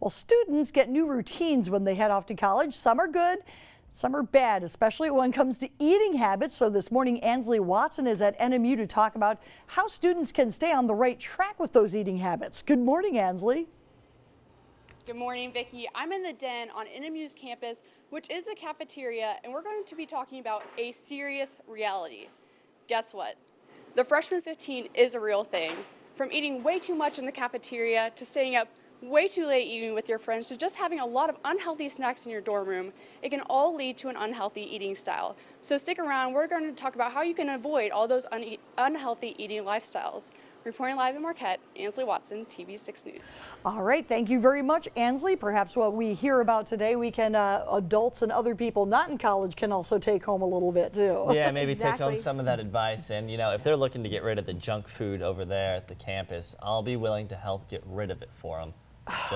Well, students get new routines when they head off to college. Some are good, some are bad, especially when it comes to eating habits. So this morning, Ansley Watson is at NMU to talk about how students can stay on the right track with those eating habits. Good morning, Ansley. Good morning, Vicki. I'm in the Den on NMU's campus, which is a cafeteria, and we're going to be talking about a serious reality. Guess what? The freshman 15 is a real thing. From eating way too much in the cafeteria to staying up way too late eating with your friends to just having a lot of unhealthy snacks in your dorm room, it can all lead to an unhealthy eating style. So stick around, we're going to talk about how you can avoid all those unhealthy eating lifestyles. Reporting live in Marquette, Ansley Watson, TV6 News. All right, thank you very much, Ansley. Perhaps what we hear about today, we can, adults and other people not in college can also take home a little bit too. Yeah, maybe take home some of that advice. And, you know, if they're looking to get rid of the junk food over there at the campus, I'll be willing to help get rid of it for them.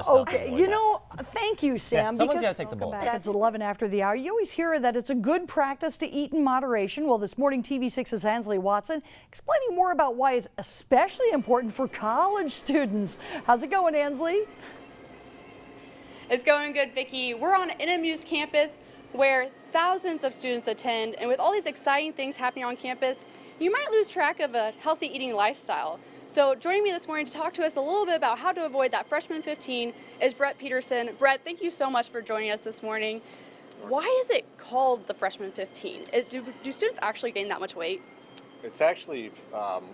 Okay, you know, thank you, Sam. Yeah, someone's got to take the bullet. It's 11 after the hour. You always hear that it's a good practice to eat in moderation. Well, this morning, TV6's Ansley Watson explaining more about why it's especially important for college students. How's it going, Ansley? It's going good, Vicki. We're on NMU's campus where thousands of students attend, and with all these exciting things happening on campus, you might lose track of a healthy eating lifestyle. So joining me this morning to talk to us a little bit about how to avoid that freshman 15 is Brett Peterson. Brett, thank you so much for joining us this morning. Why is it called the freshman 15? Do students actually gain that much weight? It's actually,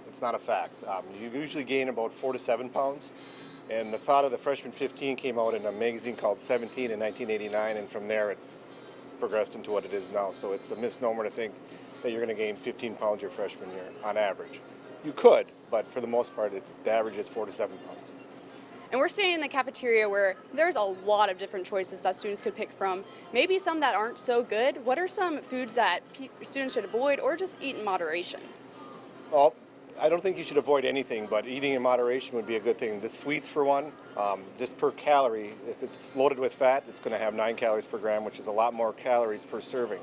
it's not a fact. You usually gain about 4 to 7 pounds. And the thought of the freshman 15 came out in a magazine called 17 in 1989, and from there it progressed into what it is now. So it's a misnomer to think that you're going to gain 15 pounds your freshman year on average. You could, but for the most part, the average is 4 to 7 pounds. And we're staying in the cafeteria where there's a lot of different choices that students could pick from. Maybe some that aren't so good. What are some foods that students should avoid or just eat in moderation? Well, I don't think you should avoid anything, but eating in moderation would be a good thing. The sweets, for one, just per calorie, if it's loaded with fat, it's going to have 9 calories per gram, which is a lot more calories per serving.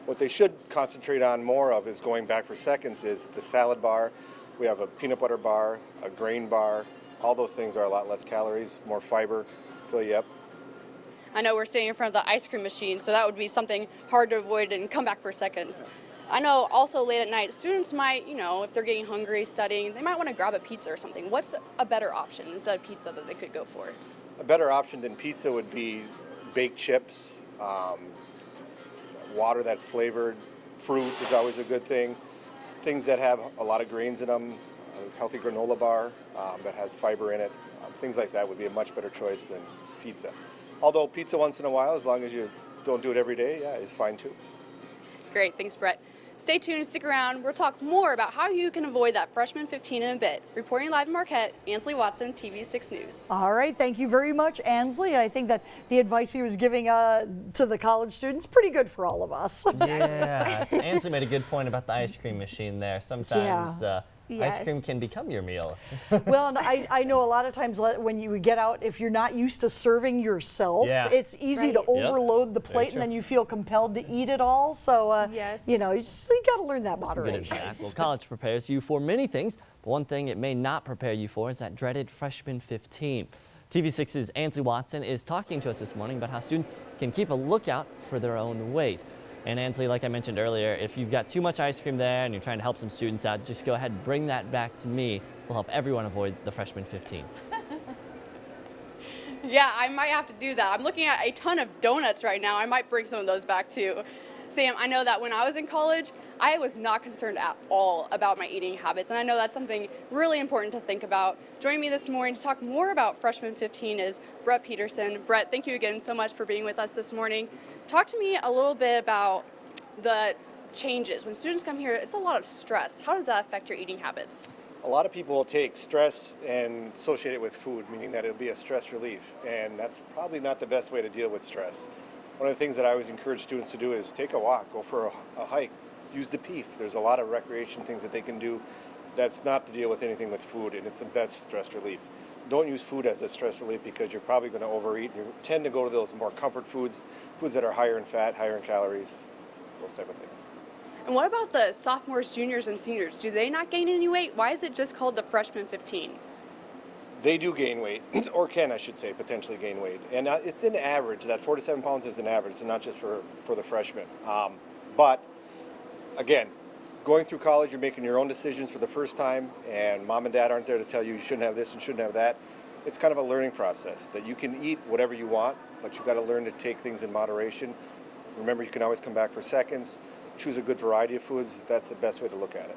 What they should concentrate on more of is going back for seconds is the salad bar. We have a peanut butter bar, a grain bar. All those things are a lot less calories, more fiber, fill you up. I know we're staying in front of the ice cream machine, so that would be something hard to avoid and come back for seconds. I know also late at night, students might, you know, if they're getting hungry, studying, they might want to grab a pizza or something. What's a better option instead of pizza that they could go for? A better option than pizza would be baked chips, water that's flavored, fruit is always a good thing. Things that have a lot of grains in them, a healthy granola bar that has fiber in it, things like that would be a much better choice than pizza. Although pizza once in a while, as long as you don't do it every day, yeah, is fine too. Great, thanks Brett. Stay tuned, stick around. We'll talk more about how you can avoid that freshman 15 in a bit. Reporting live in Marquette, Ansley Watson, TV6 News. All right, thank you very much, Ansley. I think that the advice he was giving to the college students, pretty good for all of us. Yeah, Ansley made a good point about the ice cream machine there. Sometimes ice cream can become your meal. Well, and I know a lot of times when you get out, if you're not used to serving yourself, it's easy to overload the plate and then you feel compelled to eat it all. So, you know, you got to learn that moderation. Well, college prepares you for many things, but one thing it may not prepare you for is that dreaded freshman 15. TV6's Ansley Watson is talking to us this morning about how students can keep a lookout for their own ways. And Ansley, like I mentioned earlier, if you've got too much ice cream there and you're trying to help some students out, just go ahead and bring that back to me. We'll help everyone avoid the freshman 15. Yeah, I might have to do that. I'm looking at a ton of donuts right now. I might bring some of those back too. Sam, I know that when I was in college, I was not concerned at all about my eating habits, and I know that's something really important to think about. Joining me this morning to talk more about freshman 15 is Brett Peterson. Brett, thank you again so much for being with us this morning. Talk to me a little bit about the changes. When students come here, it's a lot of stress. How does that affect your eating habits? A lot of people will take stress and associate it with food, meaning that it'll be a stress relief, and that's probably not the best way to deal with stress. One of the things that I always encourage students to do is take a walk, go for a hike, use the PEEF. There's a lot of recreation things that they can do that's not to deal with anything with food, and it's the best stress relief. Don't use food as a stress relief because you're probably going to overeat. You tend to go to those more comfort foods, foods that are higher in fat, higher in calories, those type of things. And what about the sophomores, juniors, and seniors? Do they not gain any weight? Why is it just called the freshman 15? They do gain weight, or can, I should say, potentially gain weight. And it's an average. That 4 to 7 pounds is an average, and not just for the freshmen. But again, going through college, you're making your own decisions for the first time, and mom and dad aren't there to tell you you shouldn't have this and shouldn't have that. It's kind of a learning process that you can eat whatever you want, but you've got to learn to take things in moderation. Remember, you can always come back for seconds. Choose a good variety of foods. That's the best way to look at it.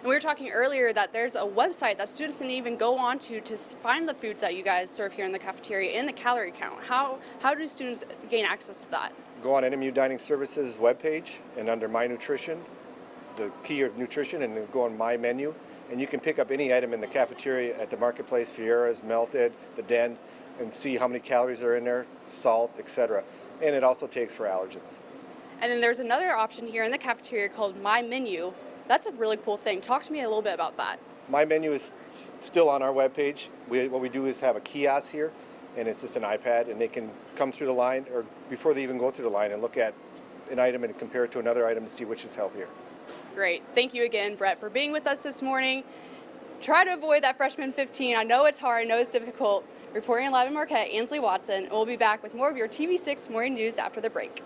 And we were talking earlier that there's a website that students can even go on to find the foods that you guys serve here in the cafeteria and the calorie count. How do students gain access to that? Go on NMU Dining Services webpage, and under My Nutrition, the key of nutrition, and then go on My Menu, and you can pick up any item in the cafeteria at the Marketplace, Fiera's, Melted, the Den, and see how many calories are in there, salt, etc. And it also takes for allergens. And then there's another option here in the cafeteria called My Menu. That's a really cool thing. Talk to me a little bit about that. My Menu is still on our webpage. What we do is have a kiosk here, and it's just an iPad, and they can come through the line, or before they even go through the line, and look at an item and compare it to another item to see which is healthier. Great. Thank you again, Brett, for being with us this morning. Try to avoid that freshman 15. I know it's hard. I know it's difficult. Reporting live in Marquette, Ansley Watson, and we'll be back with more of your TV6 morning news after the break.